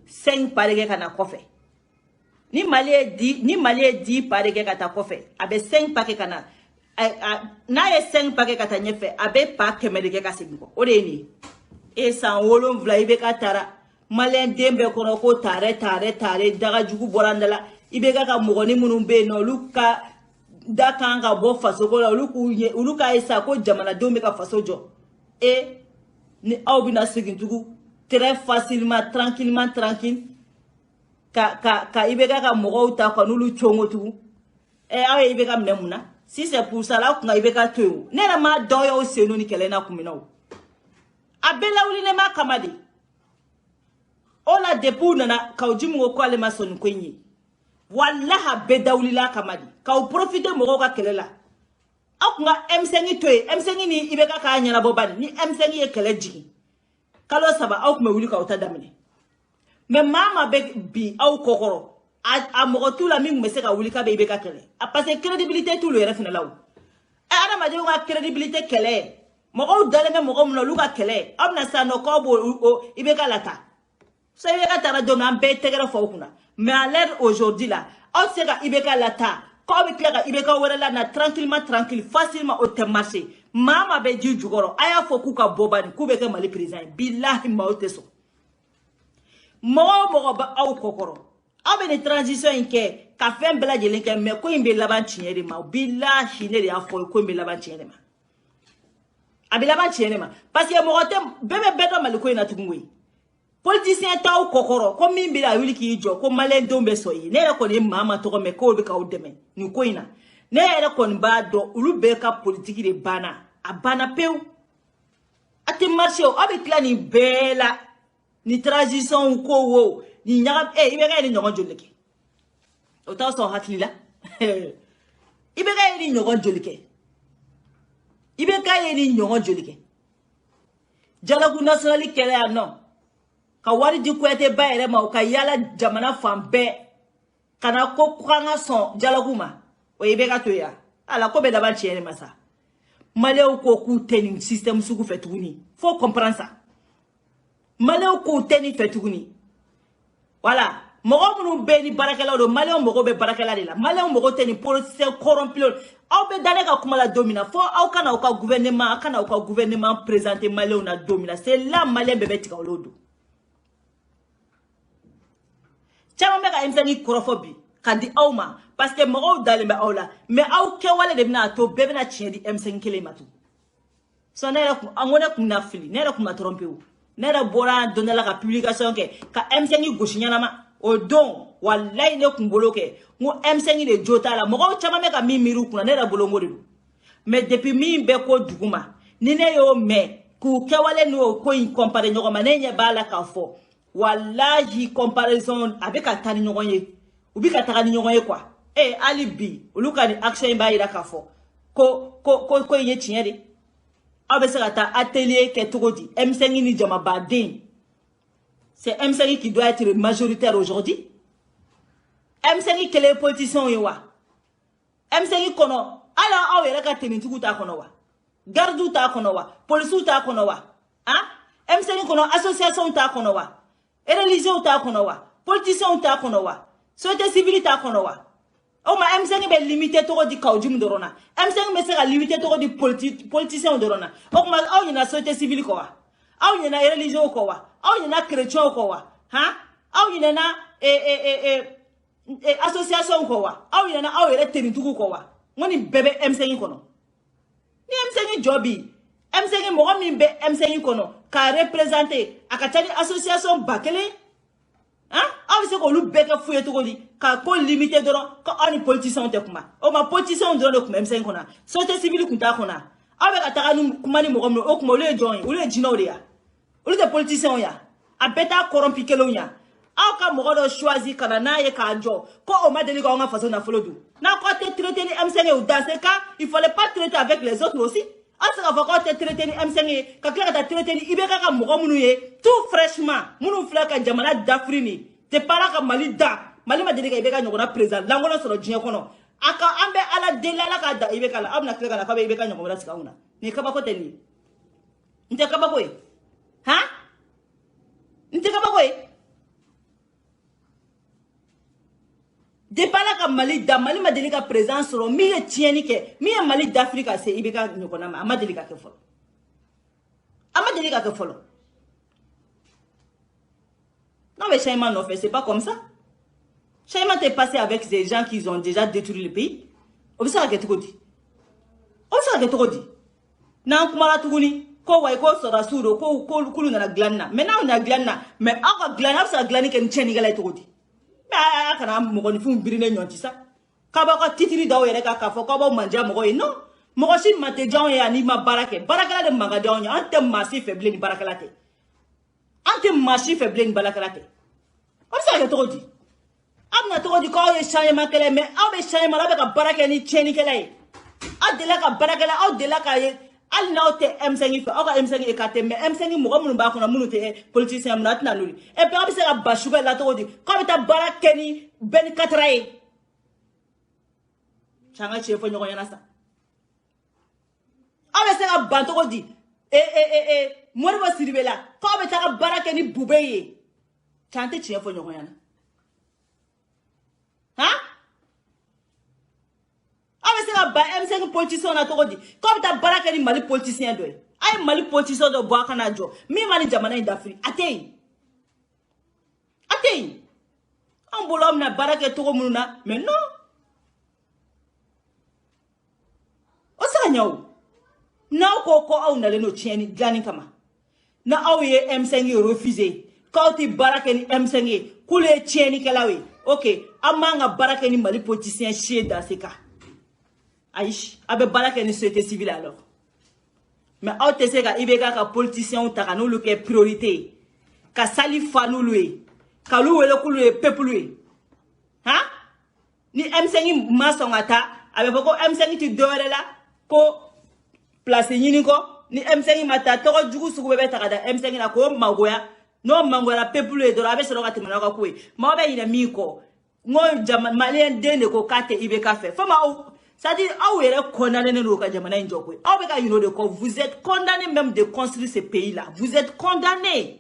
5 paquets kana kofe ni Mali est 10 paquets kata kofe abe 5 paquets kana na ye 5 paquets kata nyefe abe pa kemede ka singo o de ni e san wolon vla ibe ka tara Malien dembe kono ko tare daga jugu borandala ibe ka mogoni munun be no luka dakanga bo faso ko luka isa ko jamana dombe ka faso jo. Et ni aubina segintugu très facilement tranquille ka ibeka ka mogo ta kwa nulu chongo tugu awe ibeka mnemuna si c'est pour ça là kunga ibeka to nena ma doyo senu ni kelena kuminao abela uli ne ma kamadi ola depu nana ka ujimu ko ale mason kwenyi wallahi bedawli la kamadi ka u profiter mogo ka kelela akunga M5 toy M5 ni ibeka ka nyana bobani ni M5 ye kele jigi kalo saba au kuma wuli ka utadamine mais mama be bi au kokoro a mogotu la mingu meseka wuli ka be ibeka kele a parce que crédibilité tout le refina law ana ma jonga crédibilité kele mogo daleme mogo mno luka kele amna sano ko bo ibeka lata so ibeka tara dona be tegera fokuna mais à l'heure aujourd'hui là on sait ka ibeka lata quand ibeka werela na tranquille facilement au te marché mama be di jugoro aya fo kuka bobani kubeke mali président billahi maoteso mo ba au kokoro abe ni transition inke ka fem bela jelenke me ko imbe laban chiere ma billahi ne ya fo ko imbe laban chiere ma abi laban chiere ma parce que mo ote bebe bedo mali ko ina tugungwe politicien taw kokoro ko min bila wili ki jo ko malen dombe soyi ne re ko ni mama to ko me ko be ka udeme ni ko ina ne re ko ba do ulu be ka politique de bana abana peu ati marché o abi klani bela ni transition ko wo ni nyam ibe ga ni nyogon jolike o taw so hatlila ibe ga ni nyogon jolike ibe ga ni nyogon jolike jalagu nationali kele ya no ka wari di kwete bayere ma ka yala jamana fambe kana ko kwanga son jalaguma o ibeka to ya ala ko be da ba chiere masa maleo ko ku teni system sugu fetuguni faut comprendre ça maleo ko teni fetuguni voilà mogo munu be ni barakela do maleo mogo be barakela de la maleo mogo teni politicien corrompu aw be dane ka kuma la domina faut aw kana o ka gouvernement présenter maleo na domina c'est là malien bebe tika olodo. Chama meka M5 korofobi kandi awma parce que mo dalimbe awla mais aw ke wala de bina to bebe na chien di M5 kele matu so nera ku angone ku na fili nera ku ma tromper ou nera bora donner la publication ke ka M5 goshi nyana ma o don wallahi ne ku boloke mo M5 de jota la mo chama meka mi miru ku nera bolongo de mais depuis mi be ko duguma ni ne yo me ku ke wala no ko in compare nyoko manenye bala ka fo wallahi comparaison avec atani nyogonye ubi kataka ni nyogonye kwa ali bi uluka ni action ba ira kafo ko ye tinyere abese kata atelier ke togodi M5 ni jama badin C'est M5 qui doit être majoritaire aujourd'hui. M5 qui est les politiciens. M5 kono. Alors, aw yere ka tenitugu ta kono wa. Gardu ta kono wa. Polisu ta kono wa. Hein? M5 kono association ta kono wa. Religion ta kono wa. Politicien ta kono wa. Société civile ta kono wa. O ma M5 be limité to di kawjum dorona. M5 me sera limité to di politicien dorona. O ma aw yena société civile ko wa. Aw yena religion ko wa. Aw yena chrétien ko wa. Hein? Aw yena association ko wa. Aw yena aw yere tenitugu ko wa. Ngoni bébé M5 kono. Ni M5 jobi. M5 mo mi be M5 kono ka représenter akatani association bakele. Hein? Aw se ko lu beke fuye to di ka ko limité doron ka ani politicien te kuma. O ma politicien doron de kuma M5 kona. Société civile kunta kona. Aw be ka taka nu kuma ni mo o kuma le join, o le jino de ya. O le politicien ya. A beta corrompu kelo ya. Aw ka mo do choisir kana na ye ka jo ko o ma deli ko nga façon na folodu. Na ko te traiter ni M5 ou dans ce cas, il fallait pas traiter avec les autres aussi. Asa ka ko te traiter ni M5 ka kla ka traiter ni ibeka ka mo munu ye tout fraîchement. Munu fla ka jamana d'Afrique. Te para ka Mali da. Mali ma deli ka ibeka nyoko na président. Langola so djien kono. Aka ambe ala delala ka da ibeka la amna kla ka ba ibeka nyoko na sika una. Ni ka ba ko teni. Nte ka ba ko e? Ha? Nte ka ba ko e? De pas là comme Mali ma délicat présence sur mi tieni ke mi Mali d'Afrique c'est ibeka nyokona ma délicat ke folo. Ama délicat ke folo. Non mais Chaima non fait c'est pas comme ça. Chaima t'es passé avec des gens qui ont déjà détruit le pays. Obisa ke tukodi. Obisa ke tukodi. Na kumala tukuni ko wai ko sora suro ko kulu na glanna. Maintenant on a glanna mais aka glanna ça glani ke ncheni gala tukodi. Kana moko ni fu birine nyonti sa kaba ko titiri dawo yere ka fo ko bo manja moko no moko si mate jaw ya ni ma barakala de manga jaw nya ante masi faible ni barakala te ante masi faible ni barakala te on sa ke to di amna to di ko ye chaye makele me abe chaye mala be ka baraka ni cheni kele adela ka barakala adela ka ye al naote M5 fa oka M5 ekate me M5 mo ko ba ko na munu te politicien na tna luli e pe abise ka bashuga la to di ko ta barakeni ben katrai changa chefo nyoko yana sa abise ka banto ko di mo ba siribela ko be ta ka barakeni bubeye chante chefo nyoko yana ha M5 politicien na toko di comme ta baraka ni Mali politicien do ay Mali politicien do bo kana jo mi Mali jamana d'Afrique atey on bolom na baraka toko mununa mais non o sa nyaw na ko aw na le no tieni gani kama na aw ye M5 refusé ko ti baraka ni M5 kule tieni kalawe OK amanga baraka ni Mali politicien chez dans ce cas Aïch, abe balake ni société civile alors. Mais au tese ka ibeka ka politicien ou taka nou luke priorité. Ka sali fanou lui. Ka lou wele kou lui peuple lui. Hein? Ni M5 masongata, abe boko M5 ti doere la ko place yini ko ni M5 mata toko jugu suku bebe taka da M5 na ko magoya. No mangoya peuple lui do abe selo ka timana ka kuwe. Ma obe ina miko. Ngo jama malien dene ko kate ibeka fe. Fama c'est-à-dire, vous êtes condamné vous êtes condamné même de construire ce pays-là. Vous êtes condamné.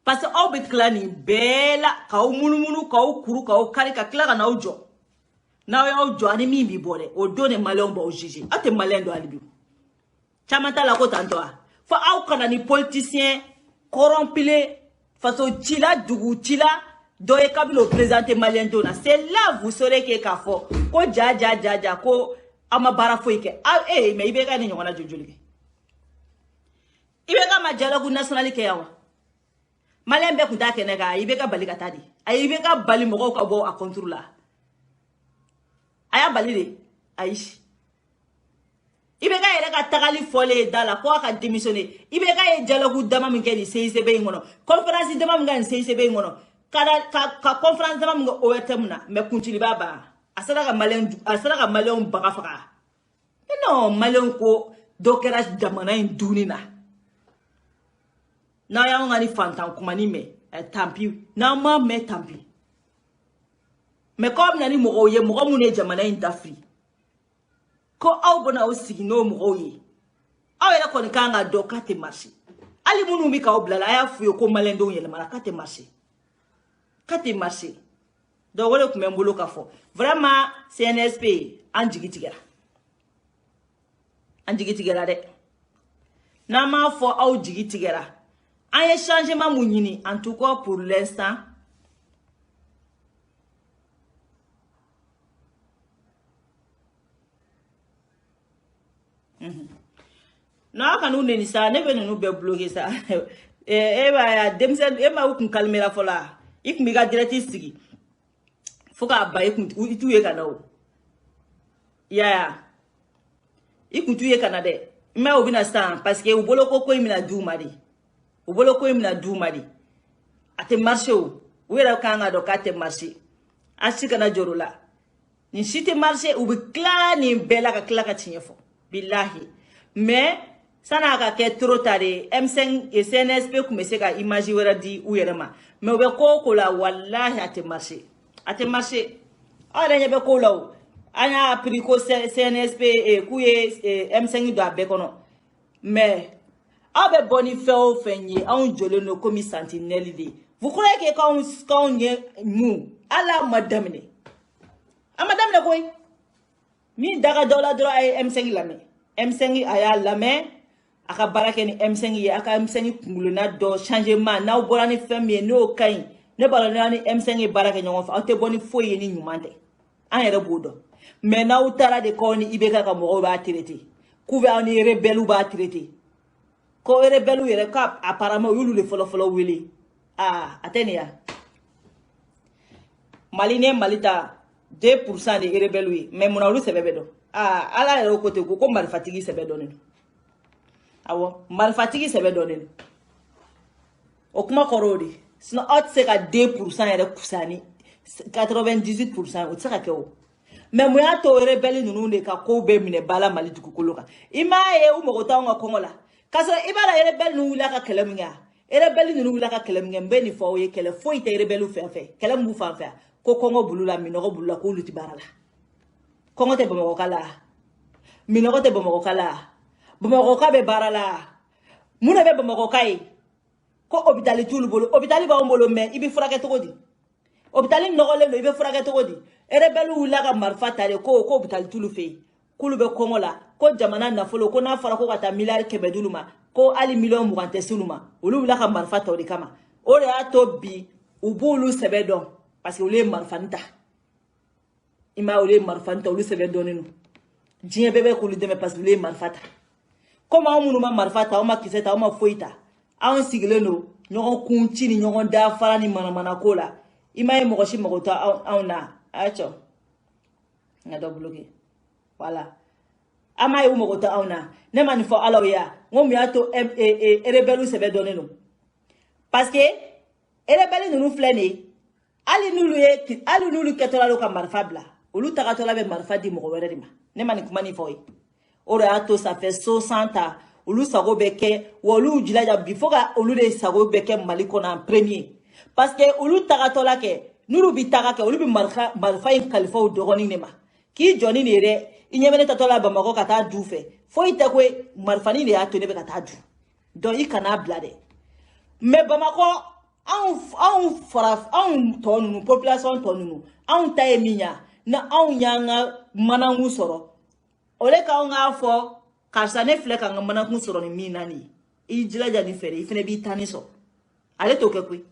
Parce que vous êtes clani bela, kaou munu, kaou kuru, kaou kari, kakla na ujo. Na ujo animi bibore, o donne malon ba o jiji. Ate malin do alibi. Chamanta la ko tantoa. Fa au kana ni politicien corrompilé face au tila dugu tila. Doye kabilo présenter malien dona. C'est là vous saurez que kafo. Ko ja ko amabara foike. Ah mais ibeka ni nyona jojoli. Ibeka ma dialogue national ke yawa. Malien be kuda ke nega ibeka balika tadi. Ay ibeka bali moko ka bo a contrôle la. Aya balide aish. Ibeka yere ka tagali fole dala ko ka démissionner. Ibeka ye dialogue dama mingeni CICB ngono. Conférence dama mingeni CICB ngono. Ka conférence dama mga oetemna me kuntili baba asara ka malien baga faka non malien ko dokera jamana indunina n'a y'anw ka ni fantan kumani mɛn tant pis n'an m'a mɛn tant pis mais comme nani mɔgɔw ye mɔgɔ minnu ye jamana in dafiri ko aw bɛna aw sigi n'o mɔgɔw ye aw yɛrɛ kɔni kan ka dɔn k'a tɛ marché hali minnu bɛ k'aw bila la a y'a f'u ye ko maliyɛndenw yɛlɛmana k'a tɛ marché donc o de tun bɛ n bolo k'a fɔ vraiment CNSP an jigi tigɛra dɛ n'an m'a fɔ aw jigi tigɛra an ye changement mun ɲini en tout cas pour l'instant n'a kanu neni sa ne bɛ ninnu bɛɛ bloquer sa e b'a denmisɛn e ma kun kalmera fɔla i kun b'i ka direct sigi fo k'a ba i t'u ye ka na o ya i kun t'u ye ka na dɛ mais o bɛna sisan parce que u bolo ko in bɛna d'u ma de a tɛ marché o u yɛrɛ kan ka dɔn k'a tɛ marché a si kana jɔrɔ la ni si tɛ marché u bɛ tila nin bɛɛ la ka tila ka tiɲɛ fɔ billahi mais sana ka kɛ trop tard M5 et CNSP kun bɛ se ka image wɛrɛ di u yɛrɛ ma mais u bɛ ko la wallahi a tɛ marché aw yɛrɛ ɲɛ bɛ ko la o an y'a appris ko CNSP k'u ye M5 don a bɛɛ kɔnɔ mais aw bɛ bɔ ni fɛn o fɛn ye anw jɔlen don komi sentinelle de vous croyez que k'anw ye mun ala ma daminɛ koyi min daga dɔ la dɔrɔn a ye M5 lamɛn M5 a y'a lamɛn a ka baara kɛ ni M5 ye a ka M5 kungulona dɔ changement n'aw bɔra ni fɛn min ye n'o ka ɲi ne b'a dɔn ni M5 ye baara kɛ ɲɔgɔn fɛ aw tɛ bɔ ni foyi ye ni ɲuman tɛ an yɛrɛ b'o dɔn mais n'aw taara de k'aw ni IBK ka mɔgɔw b'a traiter k'u bɛ aw ni rebelle b'a traiter ko rebelle yɛrɛ ka apparemment y'olu de fɔlɔ wele a tɛ nin ya Mali ne Mali ta 2% de rebelle ye mais mun na olu sɛbɛ bɛ dɔn ala yɛrɛ ko ten ko marifatigi sɛbɛ dɔnnen don awɔ marifatigi sɛbɛ dɔnnen don o kuma kɔrɔ o de sinon aw tɛ se ka 2% yɛrɛ kusa ni 98% o tɛ se ka kɛ o mais mun y'a to rebelle ninnu de ka kow bɛ minɛ bala Mali dugukolo kan i m'a ye u mago t'anw ka kɔngɔ la k'a sɔrɔ i b'a la rebelle ninnu wulila ka kɛlɛ min kɛ rebelle ninnu wulila ka kɛlɛ min kɛ n bɛ nin fɔ aw ye kɛlɛ foyi tɛ rebelle fɛn fɛ kɛlɛ min b'u fan fɛ ko kɔngɔ b'olu la minɔgɔ b'olu la k'olu tɛ baara la kɔngɔ tɛ Bamakɔ ka la minɔgɔ tɛ Bamakɔ ka la Bamakɔ ka bɛ baara la mun de bɛ Bamakɔ ka ye ko hôpital t'olu bolo hôpital b'anw bolo mais i bɛ furakɛ cogo di hôpital nɔgɔlen don i bɛ furakɛ cogo di rebelle wulila ka marifa ta de ko hôpital t'olu fɛ yen k'olu bɛ kɔngɔ la ko jamana nafolo ko n'a fɔra ko ka taa miliyari 100 d'olu ma ko hali miliyɔn 20 tɛ s'olu ma olu wulila ka marifa ta o de kama o de y'a to bi u b'olu sɛbɛ dɔn parce que olu ye marifani ta i m'a ye olu ye marifani ta olu sɛbɛ dɔnnen don diɲɛ bɛɛ bɛ k'olu dɛmɛ parce que olu ye marifa ta comme anw minnu ma marifa ta aw ma kisɛ ta aw ma foyi ta anw sigilen don ɲɔgɔn kun ci ni ɲɔgɔn dafara ni manamana ko la i m'a ye mɔgɔ si mago tɛ anw na a y'a cɔ n ka dɔ bloqué voilà an m'a ye u mago tɛ anw na ne ma nin fɔ ala ye n ko mun y'a to rebelle sɛbɛ dɔnnen don parce que rebelle ninnu filɛ nin ye hali n'olu kɛtɔla don ka marifa bila olu tagatɔla bɛ marifa di mɔgɔ wɛrɛ de ma ne ma nin kuma nin fɔ ye o de y'a to ça fait 60 ans olu sago bɛ kɛ wa olu jilaja bi fo ka olu de sago bɛ kɛ Mali kɔnɔ en premier parce que olu tagatɔla kɛ n'olu bi taga kɛ olu bi marifa in kalifa o dɔgɔnin de ma k'i jɔ ni nin ye dɛ i ɲɛ bɛ ne tatɔla Bamakɔ ka taa du fɛ foyi tɛ ko marifani de y'a to ne bɛ ka taa du donc i kana bila dɛ mais Bamakɔ anw tɔ ninnu population tɔ ninnu anw ta ye min ye na anw y'an ka manakun sɔrɔ o de k'anw k'a fɔ karisa ne filɛ ka n ka manakun sɔrɔ ni min na nin ye i jilaja nin fɛ dɛ i fana b'i ta ni sɔrɔ ale t'o kɛ koyi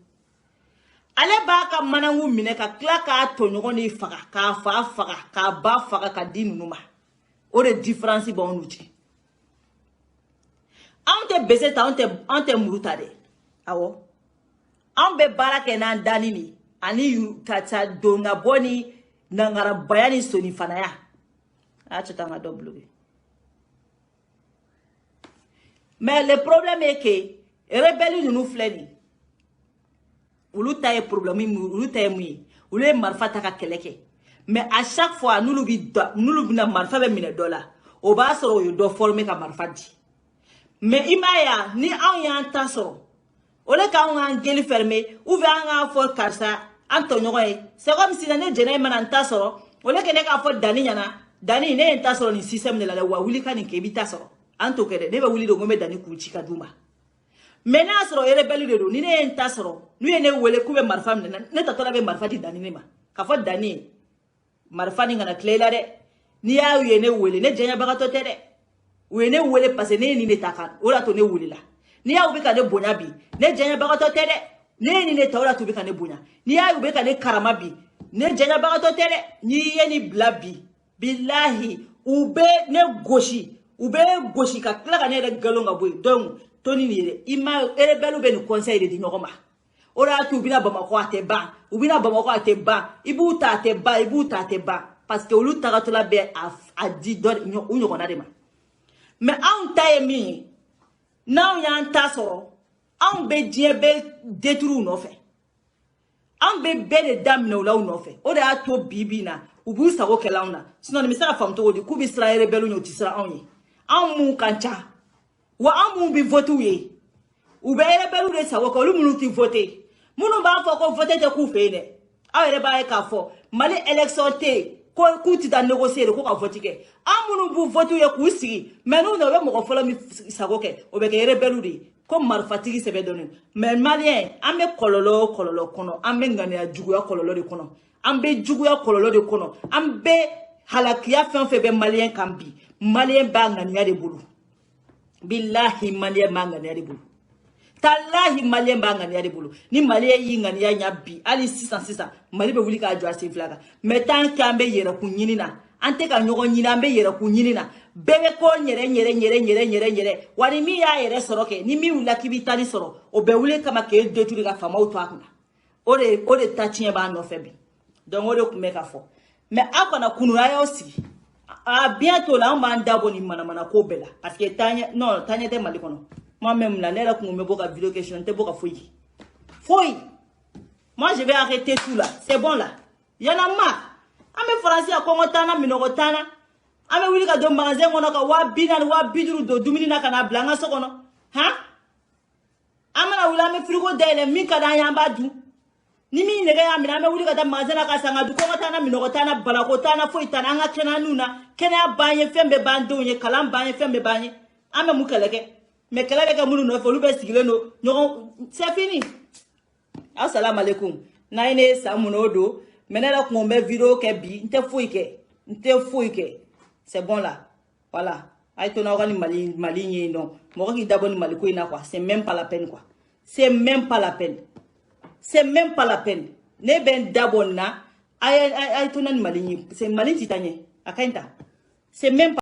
ale b'a ka manakun minɛ ka tila k'a tɔɲɔgɔn de faga k'a fa faga k'a ba faga ka di ninnu ma o de différence b'anw n'u cɛ anw tɛ bese ta anw tɛ muru ta dɛ awɔ anw bɛ baara kɛ n'an dani de ani ka taa don ka bɔ ni nangarabaya ni sonifanaya a y'a to an ka dɔ bloqué mais le problème est que rebelle ninnu filɛ nin olu ta ye problème olu ta ye mun ye olu ye marifa ta ka kɛlɛ kɛ mais à chaque fois n'olu bɛna marifa bɛ minɛ dɔ la o b'a sɔrɔ o ye dɔ former ka marifa di mais i m'a ye ni anw y'an ta sɔrɔ Ole ka on an geli fermé ou bien an fo karsa anto nyoy c'est comme si na ne jene man tasoro ole ke ne ka fo dani nyana dani ne tasoro ni système de la wa wuli kan ke bi tasoro anto ke ne ba wuli do ngome dani ku chika duma mena soro ere beli de do ni ne tasoro nu ne wele ku be marfam ne tatola be marfati dani ne ma ka fo dani marfani ngana klela de ni ya ne wele ne jenya bagato tere we ne wele parce ne ni ne takan ora to ne wuli la ni ya ube ka ne bonya bi ne jenya bagato tere ne ni ne tawra to be ka ne bonya ni ya ube ka ne karama bi ne jenya bagato tere ni ye ni blabi billahi ube ne goshi ka kla ka ne re galonga boy donc toni ni re ima ere belu be ni conseil de nyogoma ora tu bina bama ko ate ba ubina bama ko ate ba ibu ta ate ba parce que olu tagato la be a di do nyogona de ma mais on taye mi now yan tasoro on be die be détruire no fe on be de dam no law no fe o da to bibi na ubu sa ko kelauna sinon mi sa fam to di ku bi Israël belu nyoti sra onye an mu kancha wa an mu bi vote ye u be belu de sa ko lu munu ti voter munu ba fo ko voter te ku fe ne a ere ba e ka fo mali élection te ko ku ti da négocier ko ka voter ke an munu bu vote ye ku sigi mais nous no be mo ko fo la mi sa ko ke o be ke belu di ko marfatigi sebe doni mais malien ambe kololo kono ambe ngania juguya kololo de kono ambe juguya kololo de kono ambe halakiya fe be malien kambi malien ba ngania de bulu billahi malien ba ngania de bulu tallahi malien ba ngania de bulu ni malien yi ngania nya bi ali 600 mali be wuli ka jo ase flaga mais tant qu'ambe yera kunyinina ante ka nyogo nyina mbe yera kunyinina bebe ko nyere wani mi ya yere soroke ni mi wula kibitani soro o be wule kama ke deturi ka fama o to akuna ode tachie ba no febi donc ode ku meka fo mais akona kunura ya osi a bientôt là on va ndabo ni mana ko bela parce que tanya te mali kono moi même la nera ku me boka vidéo question te boka foyi moi je vais arrêter tout là c'est bon là y en a marre ame français a kongotana minogotana ame wili ka do magasin ngono ka wa biduru do dumini na kana blanga sokono ha amana wila me frigo dele mi ka da yamba du ni mi nege ya mi ame wili ka da magasin ka sanga du kongotana minogotana balakotana fo itana nga kena nuna kena banye fembe bando nye kalam banye fembe banye ame mukeleke me keleke munu no fo lube sigile no nyogo c'est fini assalamu alaikum na ine samuno do menela ko me vidéo ke bi nte fouille ke c'est bon là voilà ay to na wani mali ni non mo ko d'abord ni mali ko ina quoi c'est même pas la peine quoi c'est même pas la peine ne ben d'abord na ay to na mali ni c'est mali titanye akainta c'est même pas